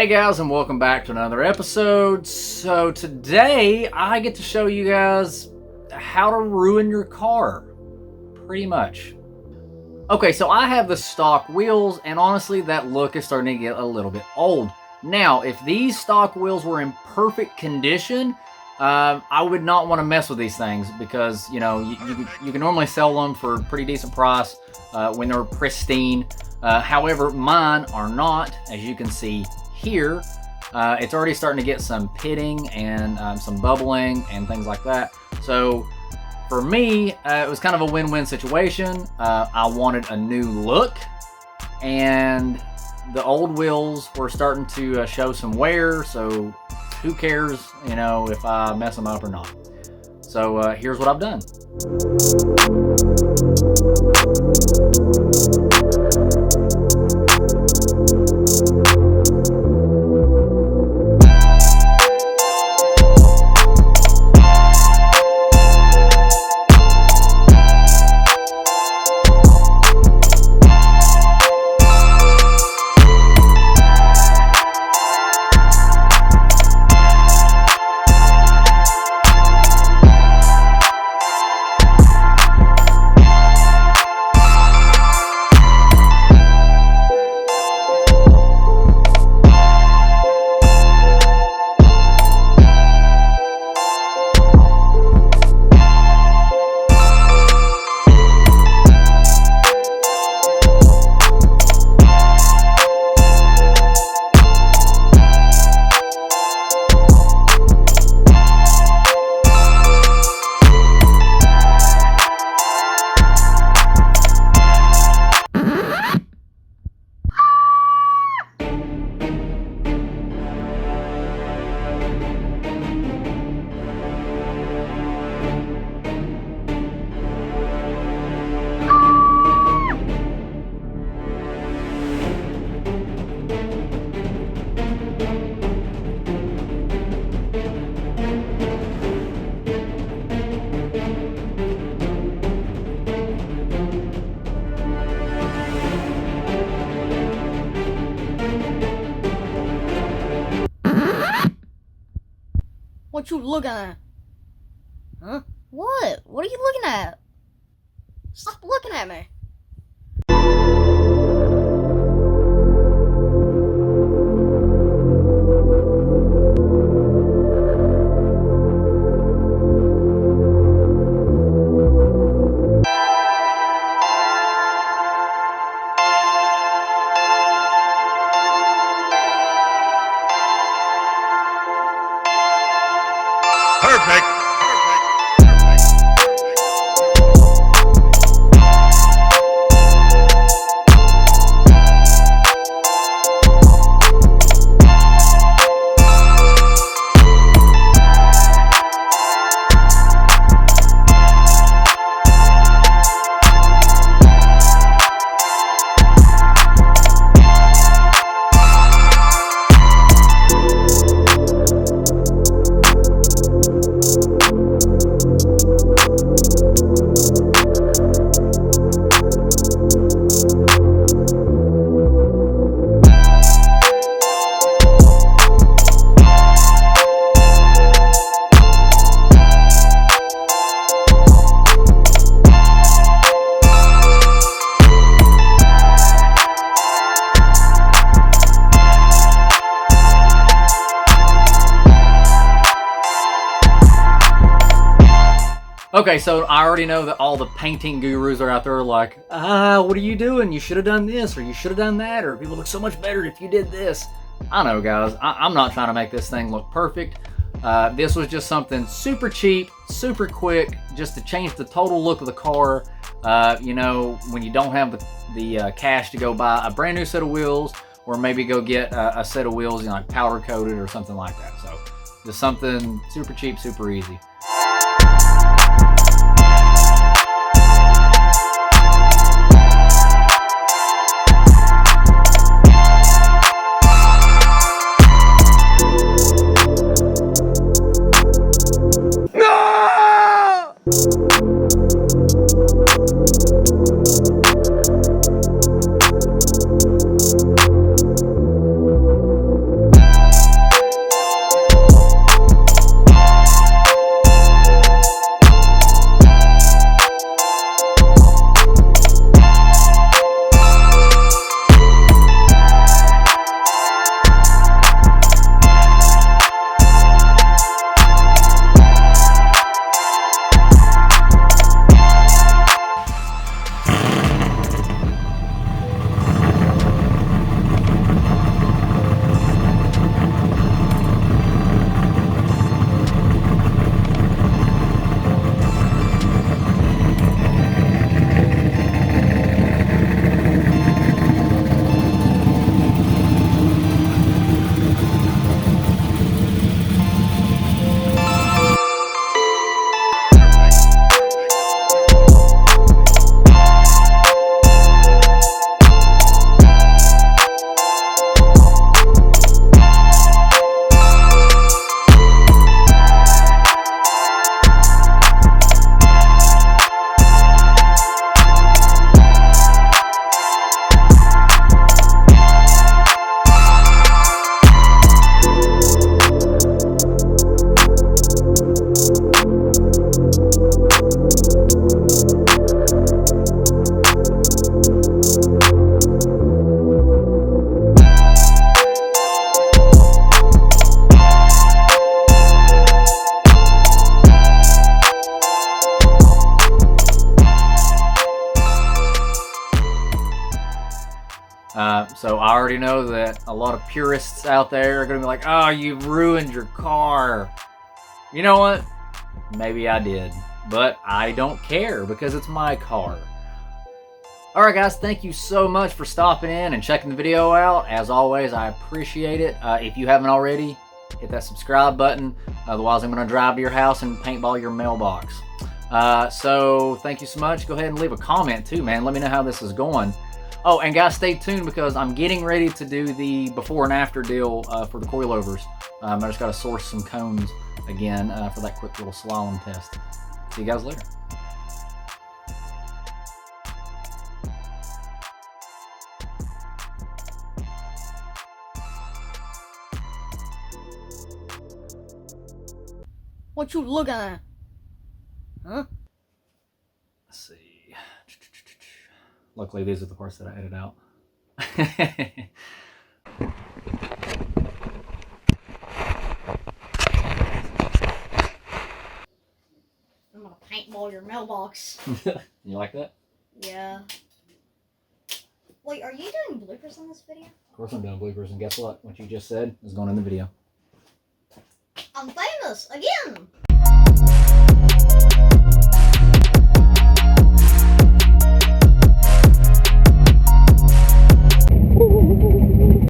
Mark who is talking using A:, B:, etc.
A: Hey guys, and welcome back to another episode. So today I get to show you guys how to ruin your car, pretty much. Okay, so I have the stock wheels, and honestly that look is starting to get a little bit old. Now, if these stock wheels were in perfect condition, I would not want to mess with these things because, you know, you can normally sell them for a pretty decent price when they're pristine. However, mine are not, as you can see here. It's already starting to get some pitting and some bubbling and things like that. So for me, it was kind of a win-win situation. I wanted a new look, and the old wheels were starting to show some wear, so who cares, you know, if I mess them up or not. So here's what I've done.
B: What you looking at? Huh? What? What are you looking at? Stop looking at me.
C: Perfect.
A: Okay, so I already know that all the painting gurus are out there like, what are you doing? You should have done this, or you should have done that, or people look so much better if you did this. I know, guys. I'm not trying to make this thing look perfect. This was just something super cheap, super quick, just to change the total look of the car. You know, when you don't have the cash to go buy a brand new set of wheels, or maybe go get a set of wheels, you know, like powder coated or something like that. So just something super cheap, super easy. So I already know that a lot of purists out there are going to be like, oh, you've ruined your car. You know what? Maybe I did. But I don't care because it's my car. Alright guys, thank you so much for stopping in and checking the video out. As always, I appreciate it. If you haven't already, hit that subscribe button. Otherwise, I'm going to drive to your house and paintball your mailbox. So thank you so much. Go ahead and leave a comment too, man. Let me know how this is going. Oh, and guys, stay tuned because I'm getting ready to do the before and after deal for the coilovers. I just got to source some cones again for that quick little slalom test. See you guys later.
B: What you looking at? Huh?
A: Let's see. Luckily, these are the parts that I edit out.
B: I'm gonna paintball your mailbox.
A: You like that?
B: Yeah. Wait, are you doing bloopers on this video?
A: Of course I'm doing bloopers, and guess what? What you just said is going in the video.
B: I'm famous again!